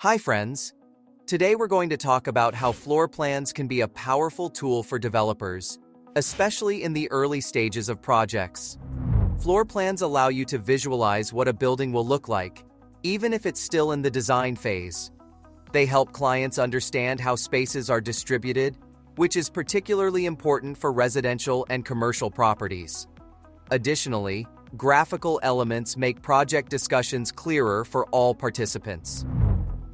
Hi friends! Today we're going to talk about how floor plans can be a powerful tool for developers, especially in the early stages of projects. Floor plans allow you to visualize what a building will look like, even if it's still in the design phase. They help clients understand how spaces are distributed, which is particularly important for residential and commercial properties. Additionally, graphical elements make project discussions clearer for all participants.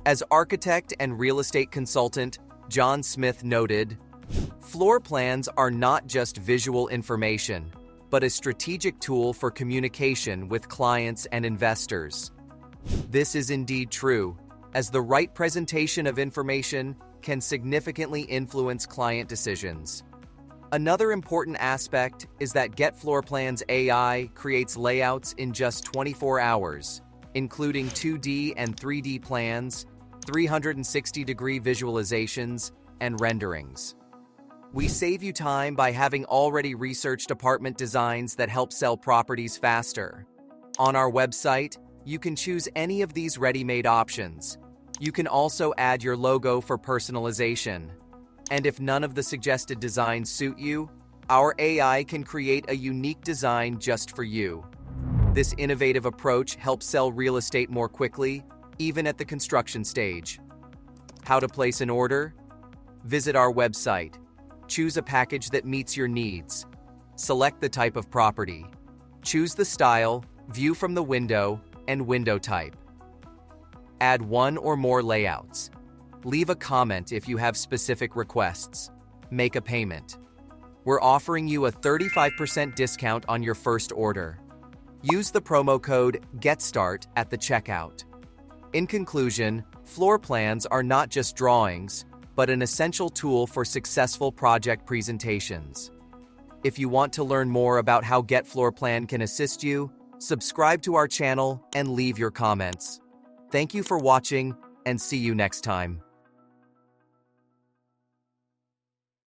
As architect and real estate consultant John Smith noted, floor plans are not just visual information, but a strategic tool for communication with clients and investors. This is indeed true, as the right presentation of information can significantly influence client decisions. Another important aspect is that GetFloorPlans AI creates layouts in just 24 hours, including 2D and 3D plans, 360-degree visualizations, and renderings. We save you time by having already researched apartment designs that help sell properties faster. On our website, you can choose any of these ready-made options. You can also add your logo for personalization. And if none of the suggested designs suit you, our AI can create a unique design just for you. This innovative approach helps sell real estate more quickly, even at the construction stage. How to place an order? Visit our website. Choose a package that meets your needs. Select the type of property. Choose the style, view from the window, and window type. Add one or more layouts. Leave a comment if you have specific requests. Make a payment. We're offering you a 35% discount on your first order. Use the promo code GETSTART at the checkout. In conclusion, floor plans are not just drawings, but an essential tool for successful project presentations. If you want to learn more about how GetFloorPlan can assist you, subscribe to our channel and leave your comments. Thank you for watching, and see you next time.